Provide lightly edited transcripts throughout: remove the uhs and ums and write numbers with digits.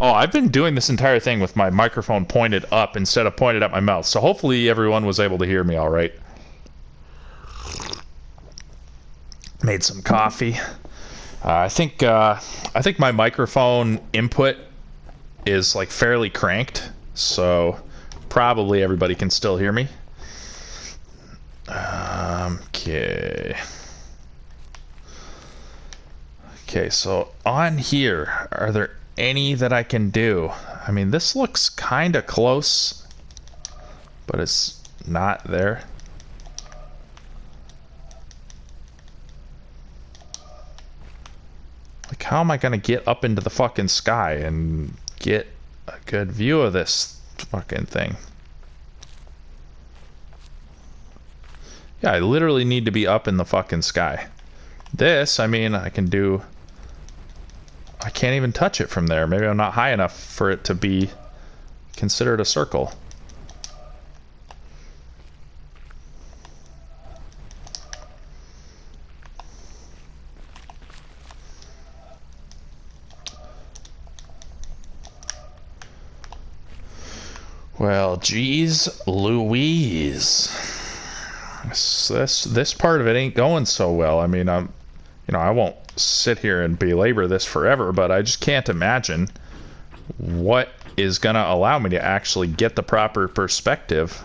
Oh, I've been doing this entire thing with my microphone pointed up instead of pointed at my mouth. So hopefully everyone was able to hear me all right. Made some coffee. I think my microphone input is like fairly cranked, so probably everybody can still hear me. Okay. Okay, so on here, are there any that I can do? I mean, this looks kind of close, but it's not there. Like, how am I gonna get up into the fucking sky and get a good view of this fucking thing? Yeah, I literally need to be up in the fucking sky. This, I mean, I can do... I can't even touch it from there. Maybe I'm not high enough for it to be considered a circle. Well, geez Louise. This part of it ain't going so well. I mean, I won't sit here and belabor this forever, but I just can't imagine what is going to allow me to actually get the proper perspective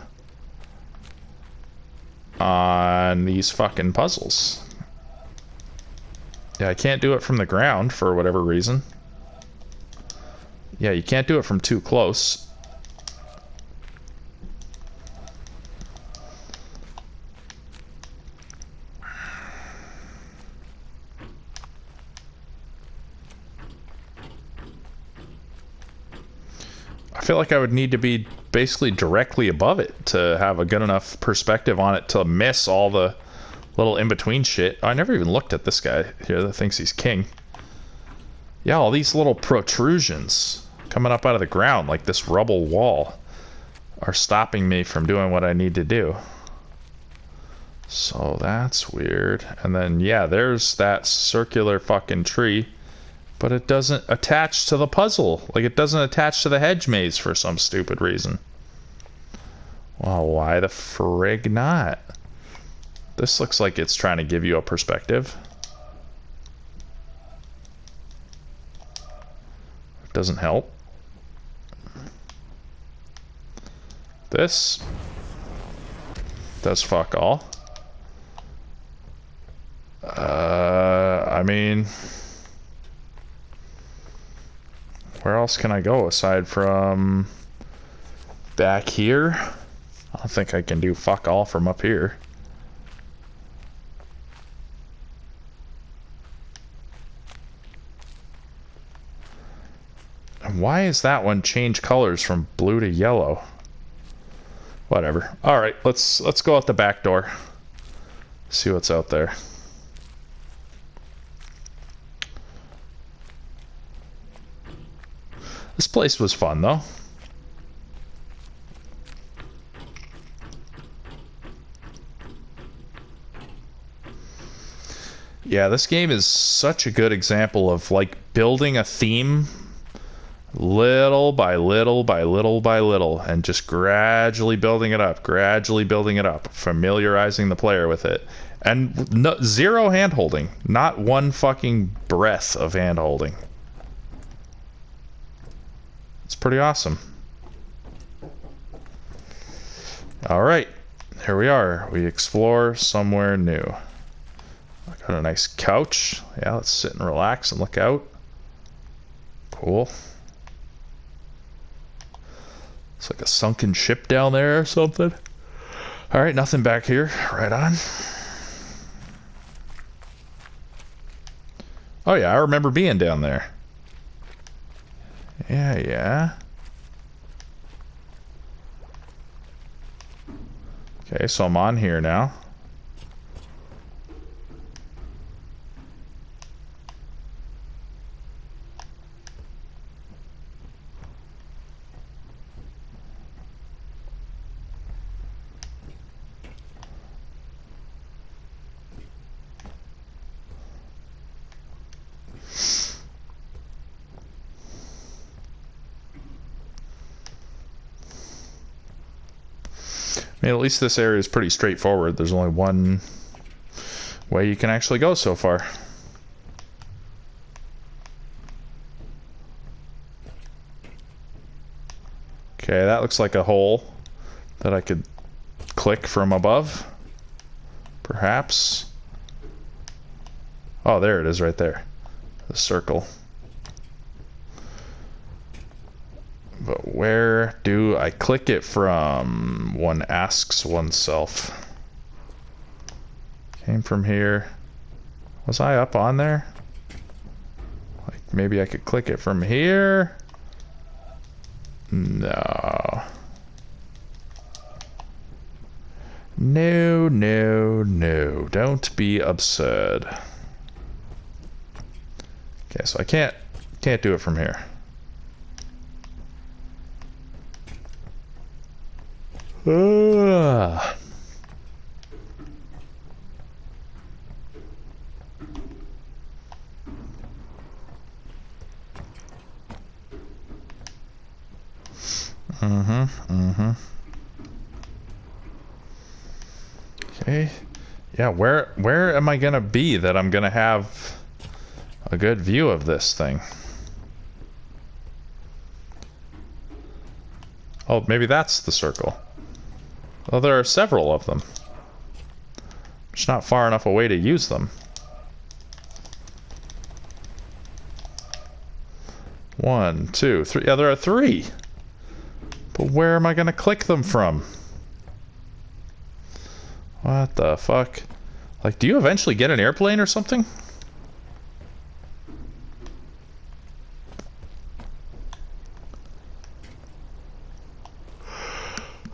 on these fucking puzzles. Yeah, I can't do it from the ground for whatever reason. Yeah, you can't do it from too close. I feel like I would need to be basically directly above it to have a good enough perspective on it to miss all the little in-between shit. Oh, I never even looked at this guy here that thinks he's king. Yeah, all these little protrusions coming up out of the ground like this rubble wall are stopping me from doing what I need to do. So that's weird. And then, yeah, there's that circular fucking tree. But it doesn't attach to the puzzle. Like, it doesn't attach to the hedge maze for some stupid reason. Well, why the frig not? This looks like it's trying to give you a perspective. It doesn't help. This does fuck all. I mean... where else can I go aside from back here? I don't think I can do fuck all from up here. And why is that one change colors from blue to yellow? Whatever. All right, let's go out the back door. See what's out there. This place was fun, though. Yeah, this game is such a good example of, like, building a theme little by little by little by little and just gradually building it up, familiarizing the player with it. And zero hand-holding. Not one fucking breath of hand-holding. It's pretty awesome. All right, here we are. We explore somewhere new. I got a nice couch. Yeah, let's sit and relax and look out. Cool. It's like a sunken ship down there or something. All right, nothing back here. Right on. Oh yeah, I remember being down there. Yeah. Okay, so I'm on here now. mean, at least this area is pretty straightforward. There's only one way you can actually go so far. Okay, that looks like a hole that I could click from above. Perhaps. Oh, there it is right there. The circle. But where do I click it from? One asks oneself. Came from here. Was I up on there? Like maybe I could click it from here? No. No, no, no. Don't be absurd. Okay, so I can't do it from here. Okay. Yeah, where am I gonna be that I'm gonna have a good view of this thing? Oh, maybe that's the circle. Well, there are several of them. Just not far enough away to use them. One, two, three. Yeah, there are three. But where am I gonna click them from? What the fuck? Like, do you eventually get an airplane or something?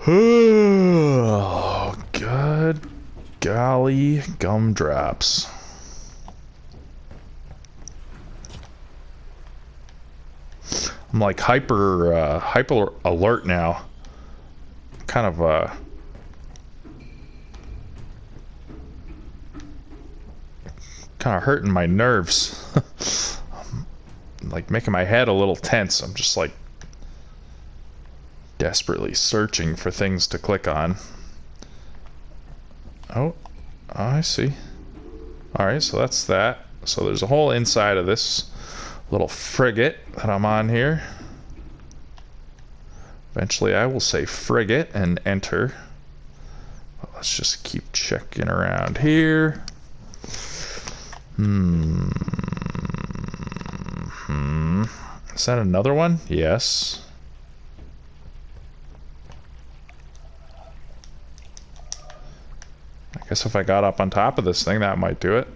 Oh, good golly gumdrops. I'm like hyper alert now. Kind of hurting my nerves. Like making my head a little tense. I'm just like desperately searching for things to click on. Oh, I see. Alright, so that's that. So there's a hole inside of this little frigate that I'm on here. Eventually I will say frigate and enter. Well, let's just keep checking around here. Is that another one? Yes. I guess if I got up on top of this thing, that might do it.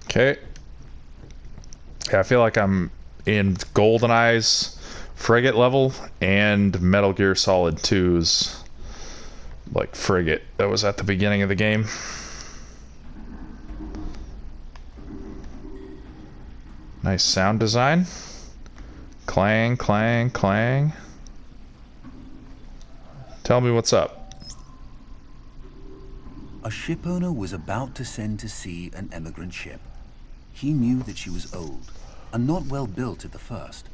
Okay. Yeah, I feel like I'm in GoldenEye's frigate level and Metal Gear Solid 2's like frigate that was at the beginning of the game. Nice sound design. Clang, clang, clang. Tell me what's up. A shipowner was about to send to sea an emigrant ship. He knew that she was old and not well built at the first,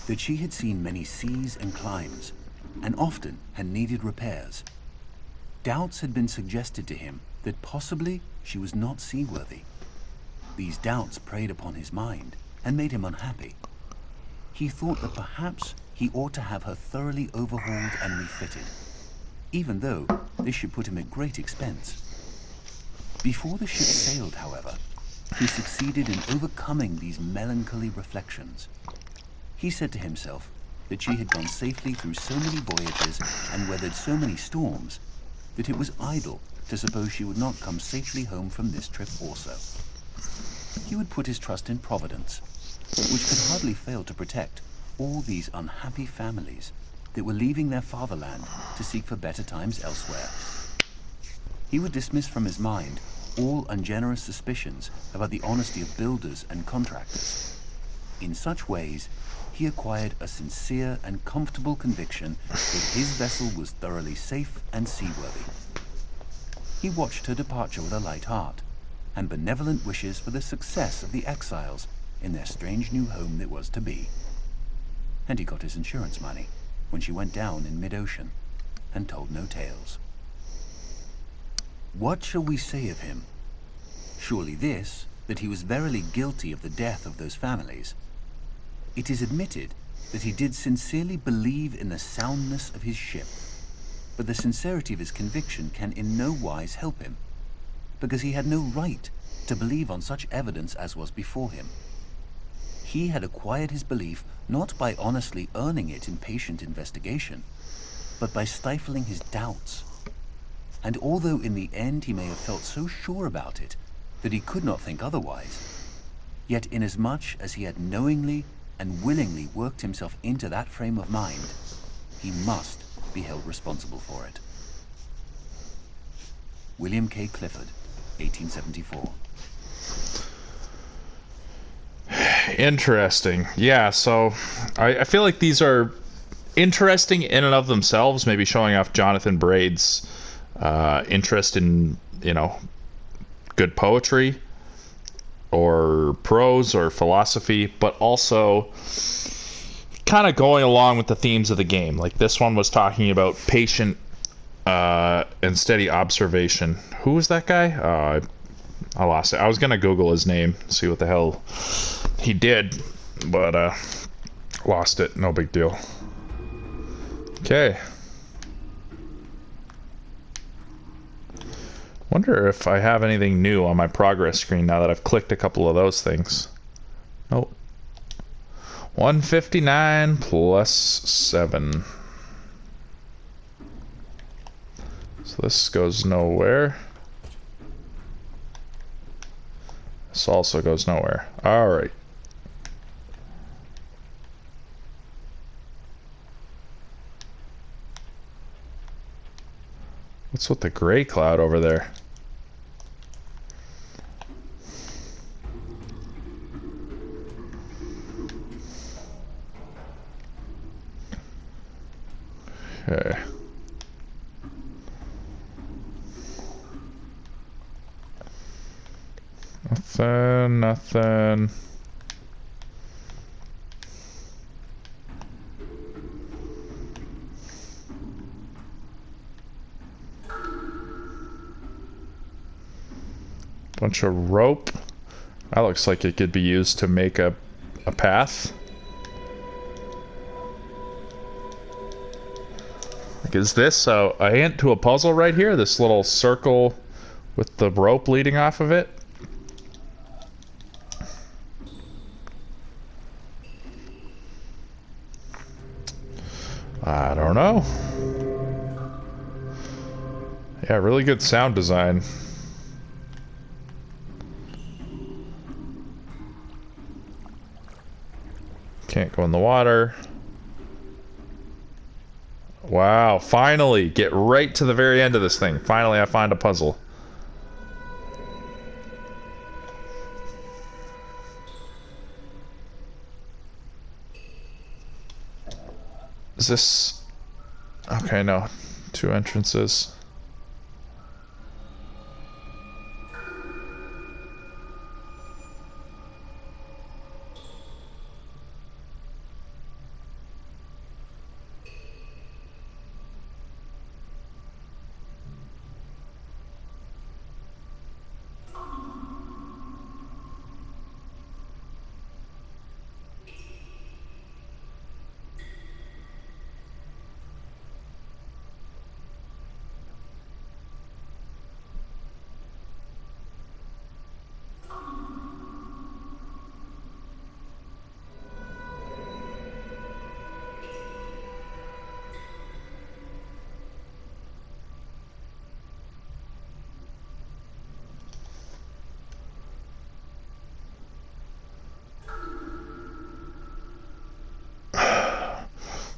that she had seen many seas and climes, and often had needed repairs. Doubts had been suggested to him that possibly she was not seaworthy. These doubts preyed upon his mind and made him unhappy. He thought that perhaps he ought to have her thoroughly overhauled and refitted, even though this should put him at great expense. Before the ship sailed, however, he succeeded in overcoming these melancholy reflections. He said to himself that she had gone safely through so many voyages and weathered so many storms that it was idle to suppose she would not come safely home from this trip also. He would put his trust in Providence, which could hardly fail to protect all these unhappy families that were leaving their fatherland to seek for better times elsewhere. He would dismiss from his mind all ungenerous suspicions about the honesty of builders and contractors. In such ways, he acquired a sincere and comfortable conviction that his vessel was thoroughly safe and seaworthy. He watched her departure with a light heart, and benevolent wishes for the success of the exiles in their strange new home that was to be. And he got his insurance money when she went down in mid-ocean and told no tales. What shall we say of him? Surely this, that he was verily guilty of the death of those families. It is admitted that he did sincerely believe in the soundness of his ship, but the sincerity of his conviction can in no wise help him, because he had no right to believe on such evidence as was before him. He had acquired his belief not by honestly earning it in patient investigation, but by stifling his doubts. And although in the end he may have felt so sure about it that he could not think otherwise, yet inasmuch as he had knowingly and willingly worked himself into that frame of mind, he must be held responsible for it. William K. Clifford, 1874. Interesting. Yeah, so I feel like these are interesting in and of themselves, maybe showing off Jonathan Braid's interest in, you know, good poetry or prose or philosophy, but also kind of going along with the themes of the game. Like this one was talking about patient and steady observation. Who was that guy? I lost it. I was gonna Google his name, see what the hell he did, but lost it. No big deal. Okay. Wonder if I have anything new on my progress screen now that I've clicked a couple of those things. Nope. 159 plus 7. So this goes nowhere. This also goes nowhere. Alright. What's with the gray cloud over there? Okay. Nothing. Bunch of rope. That looks like it could be used to make a path. Like, is this a hint to a puzzle right here? This little circle with the rope leading off of it? I don't know. Yeah, really good sound design. Can't go in the water. Wow, finally! Get right to the very end of this thing. Finally, I find a puzzle. Is this... Okay, no. 2 entrances.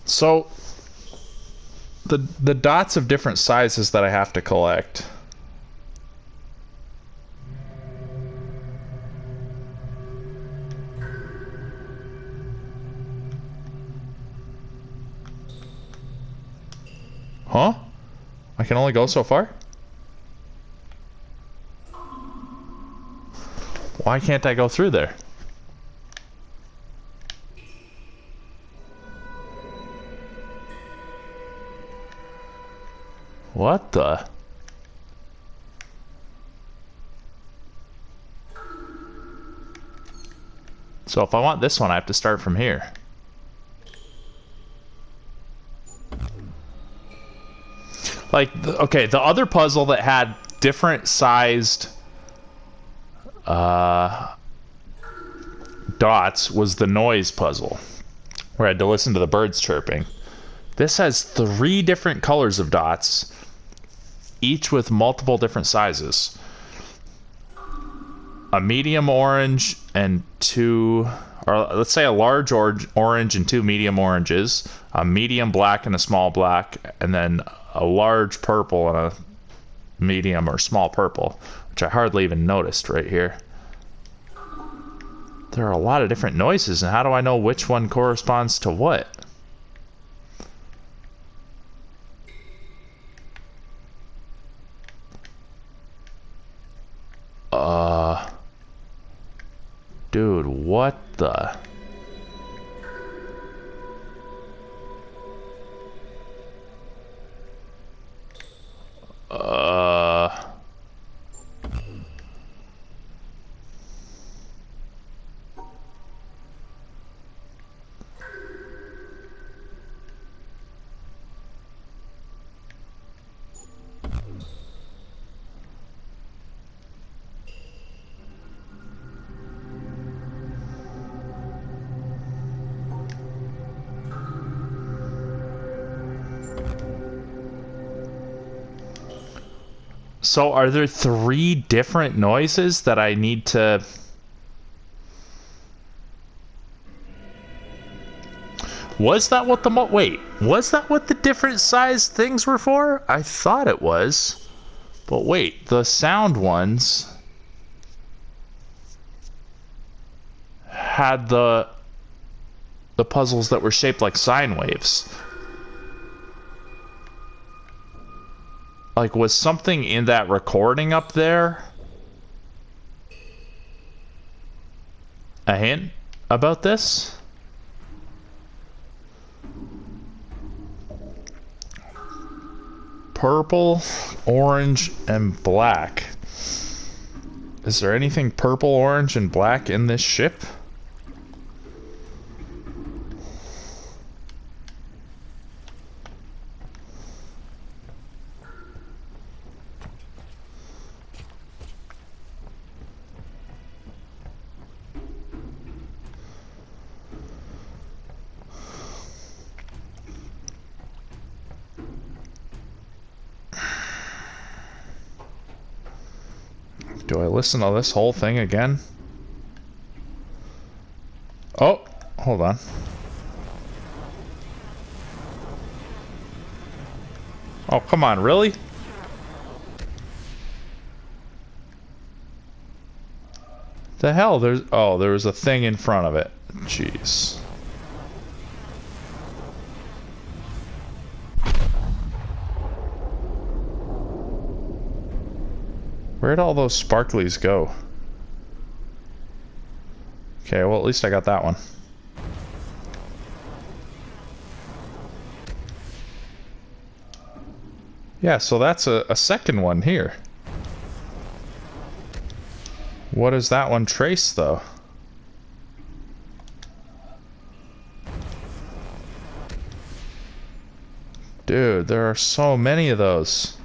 So, the dots of different sizes that I have to collect. Huh? I can only go so far? Why can't I go through there? What the? So if I want this one, I have to start from here. Like, okay, the other puzzle that had different sized dots was the noise puzzle, where I had to listen to the birds chirping. This has 3 different colors of dots, each with multiple different sizes. A medium orange and 2, or let's say a large orange and 2 medium oranges, a medium black and a small black, and then a large purple and a medium or small purple, which I hardly even noticed right here. There are a lot of different noises, and how do I know which one corresponds to what? Dude, what the? So are there 3 different noises that I need to... Was that what the wait, was that what the different size things were for? I thought it was. But wait, the sound ones had the puzzles that were shaped like sine waves. Like, was something in that recording up there a hint about this? Purple, orange, and black. Is there anything purple, orange, and black in this ship? Do I listen to this whole thing again? Oh, hold on. Oh, come on, really? The hell? There's... Oh, there was a thing in front of it. Jeez. Where'd all those sparklies go? Okay, well, at least I got that one. Yeah, so that's a second one here. What does that one trace, though? Dude, there are so many of those.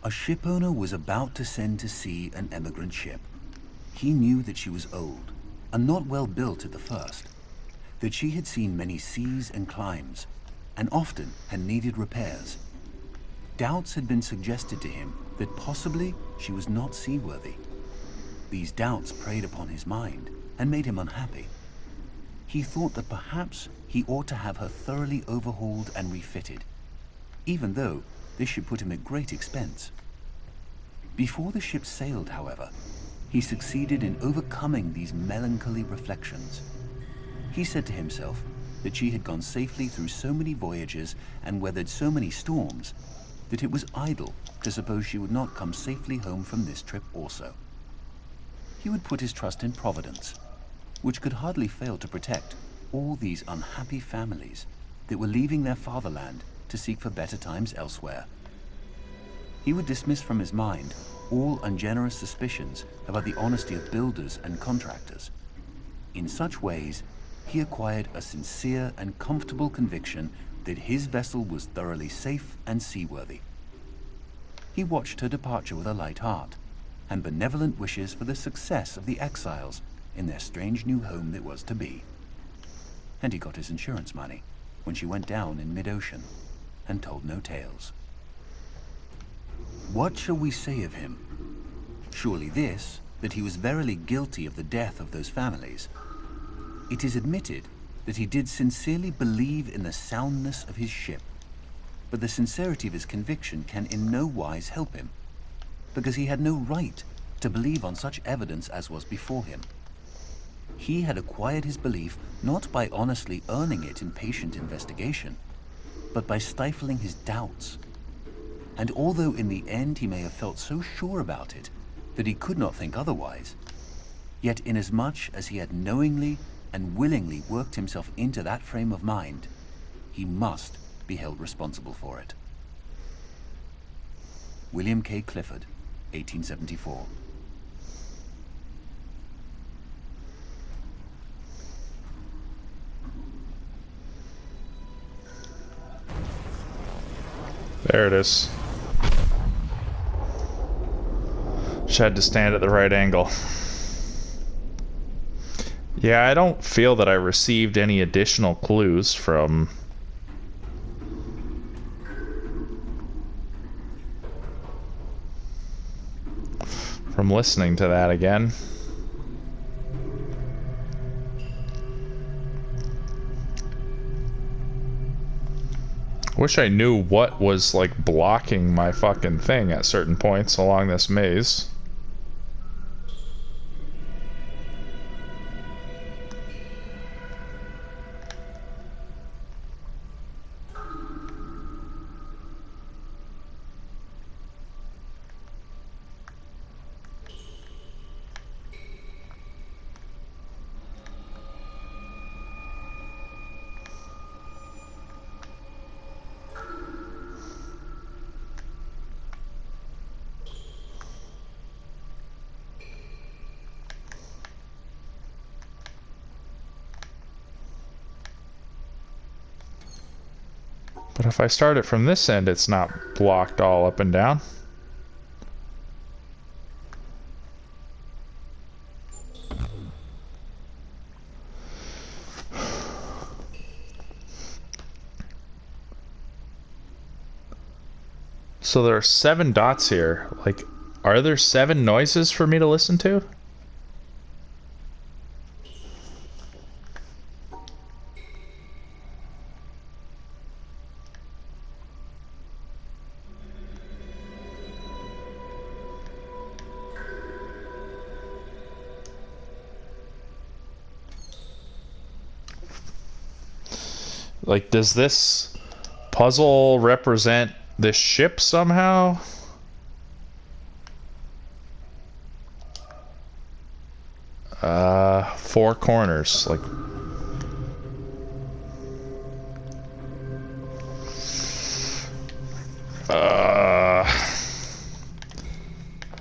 A shipowner was about to send to sea an emigrant ship. He knew that she was old and not well built at the first, that she had seen many seas and climes, and often had needed repairs. Doubts had been suggested to him that possibly she was not seaworthy. These doubts preyed upon his mind and made him unhappy. He thought that perhaps he ought to have her thoroughly overhauled and refitted, even though this should put him at great expense. Before the ship sailed, however, he succeeded in overcoming these melancholy reflections. He said to himself that she had gone safely through so many voyages and weathered so many storms that it was idle to suppose she would not come safely home from this trip also. He would put his trust in Providence, which could hardly fail to protect all these unhappy families that were leaving their fatherland to seek for better times elsewhere. He would dismiss from his mind all ungenerous suspicions about the honesty of builders and contractors. In such ways, he acquired a sincere and comfortable conviction that his vessel was thoroughly safe and seaworthy. He watched her departure with a light heart and benevolent wishes for the success of the exiles in their strange new home that was to be. And he got his insurance money when she went down in mid-ocean and told no tales. What shall we say of him? Surely this, that he was verily guilty of the death of those families. It is admitted that he did sincerely believe in the soundness of his ship, but the sincerity of his conviction can in no wise help him, because he had no right to believe on such evidence as was before him. He had acquired his belief not by honestly earning it in patient investigation, but by stifling his doubts. And although in the end he may have felt so sure about it that he could not think otherwise, yet inasmuch as he had knowingly and willingly worked himself into that frame of mind, he must be held responsible for it. William K. Clifford, 1874. There it is. Just had to stand at the right angle. Yeah, I don't feel that I received any additional clues from listening to that again. Wish I knew what was like blocking my fucking thing at certain points along this maze. But if I start it from this end, it's not blocked all up and down. So there are 7 dots here. Like, are there 7 noises for me to listen to? Like, does this puzzle represent this ship somehow? Four corners, like...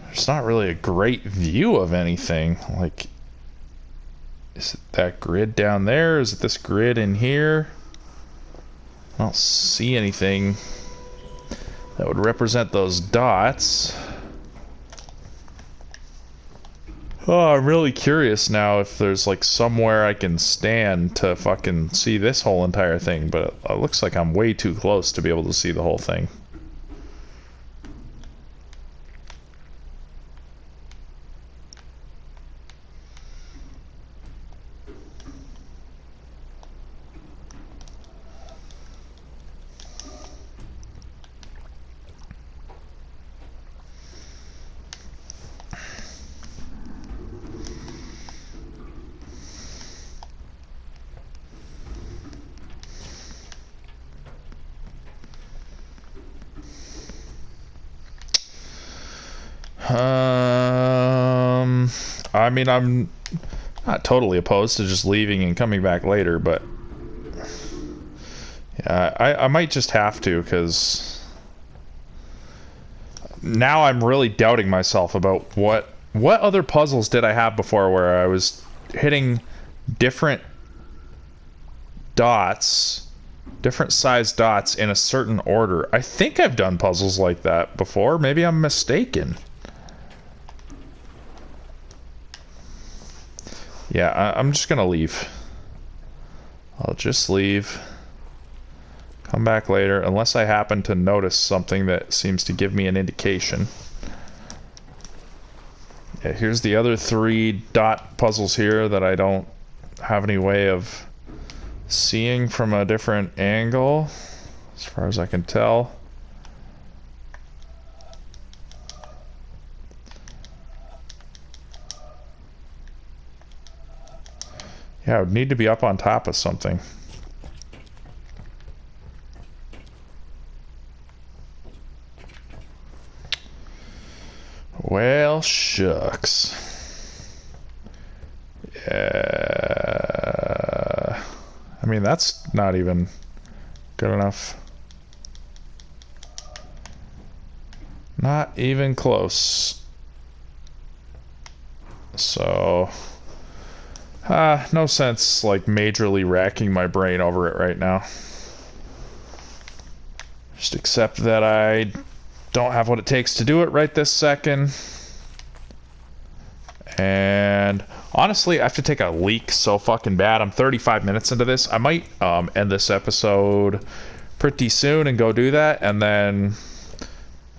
There's not really a great view of anything. Like, is it that grid down there? Is it this grid in here? I don't see anything that would represent those dots. Oh, I'm really curious now if there's like somewhere I can stand to fucking see this whole entire thing, but it looks like I'm way too close to be able to see the whole thing. I mean, I'm not totally opposed to just leaving and coming back later, but yeah, I might just have to, because now I'm really doubting myself about what other puzzles did I have before where I was hitting different dots, different size dots in a certain order. I think I've done puzzles like that before. Maybe I'm mistaken. Yeah, I'm just gonna leave. I'll just leave. Come back later, unless I happen to notice something that seems to give me an indication. Yeah, here's the other 3 dot puzzles here that I don't have any way of seeing from a different angle, as far as I can tell. Yeah, I would need to be up on top of something. Well, shucks. Yeah. I mean, that's not even good enough. Not even close. So... no sense, like, majorly racking my brain over it right now. Just accept that I don't have what it takes to do it right this second. And honestly, I have to take a leak so fucking bad. I'm 35 minutes into this. I might end this episode pretty soon and go do that. And then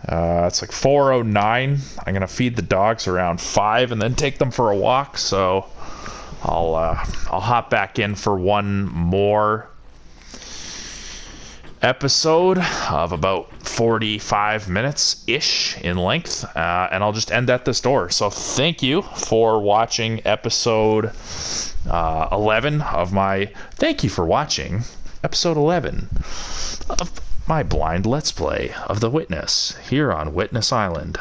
it's like 4:09. I'm gonna feed the dogs around 5 and then take them for a walk. So I'll hop back in for one more episode of about 45 minutes ish in length, and I'll just end at this door. So thank you for watching episode 11 of my thank you for watching episode 11 of my blind let's play of The Witness here on Witness Island.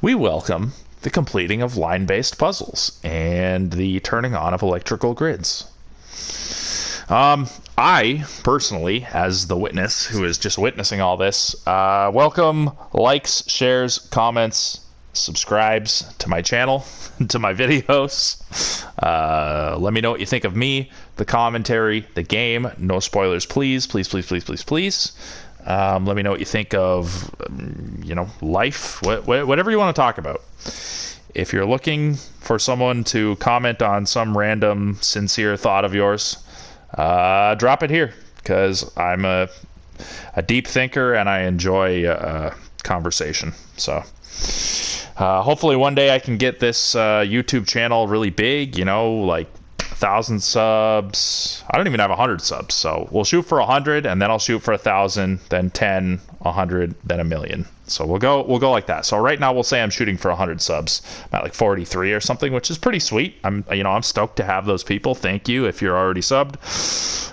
We welcome the completing of line-based puzzles and the turning on of electrical grids. I, personally, as the witness who is just witnessing all this, welcome likes, shares, comments, subscribes to my channel, to my videos. Let me know what you think of me, the commentary, the game. No spoilers, please, please, please, please, please, please. Let me know what you think of, life, whatever you want to talk about. If you're looking for someone to comment on some random sincere thought of yours, drop it here, because I'm a deep thinker and I enjoy conversation. So hopefully one day I can get this YouTube channel really big, like 1,000 subs. I don't even have 100 subs, so we'll shoot for 100, and then I'll shoot for 1,000, then 10, 100, then 1,000,000. So we'll go like that. So right now we'll say I'm shooting for 100 subs. I'm at like 43 or something, which is pretty sweet. I'm stoked to have those people. Thank you if you're already subbed.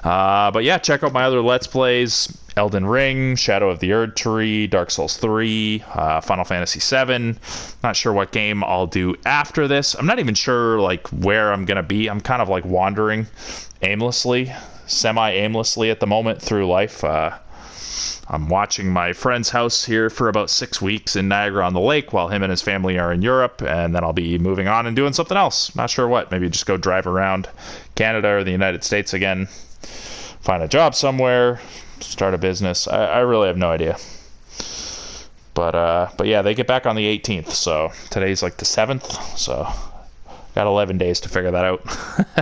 But yeah, check out my other Let's Plays: Elden Ring, Shadow of the Erdtree, Dark Souls 3, Final Fantasy 7. Not sure what game I'll do after this. I'm not even sure like where I'm gonna be. I'm kind of like wandering aimlessly, semi-aimlessly at the moment through life. I'm watching my friend's house here for about 6 weeks in Niagara-on-the-Lake while him and his family are in Europe, and then I'll be moving on and doing something else. Not sure what. Maybe just go drive around Canada or the United States again, find a job somewhere, start a business. I really have no idea. But yeah, they get back on the 18th, so today's like the 7th, so got 11 days to figure that out.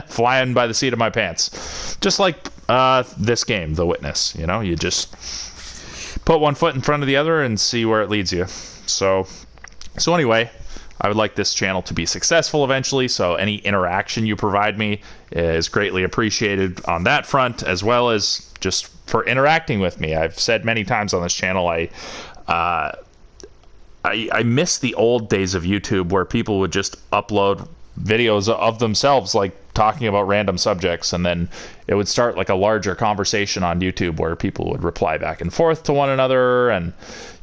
Flying by the seat of my pants. Just like this game, The Witness, you know? You just put one foot in front of the other and see where it leads you. So anyway, I would like this channel to be successful eventually, so any interaction you provide me is greatly appreciated on that front, as well as just for interacting with me. I've said many times on this channel, I miss the old days of YouTube where people would just upload videos of themselves, like talking about random subjects, and then it would start like a larger conversation on YouTube where people would reply back and forth to one another and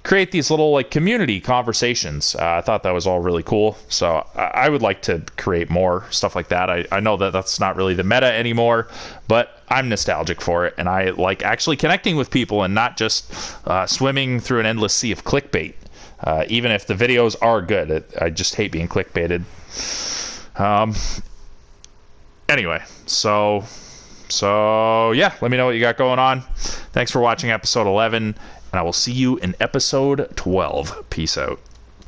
create these little like community conversations. I thought that was all really cool, so I would like to create more stuff like that. I know that that's not really the meta anymore, but I'm nostalgic for it, and I like actually connecting with people and not just swimming through an endless sea of clickbait. Even if the videos are good, I just hate being clickbaited. Anyway, so yeah, let me know what you got going on. Thanks for watching episode 11, and I will see you in episode 12. Peace out.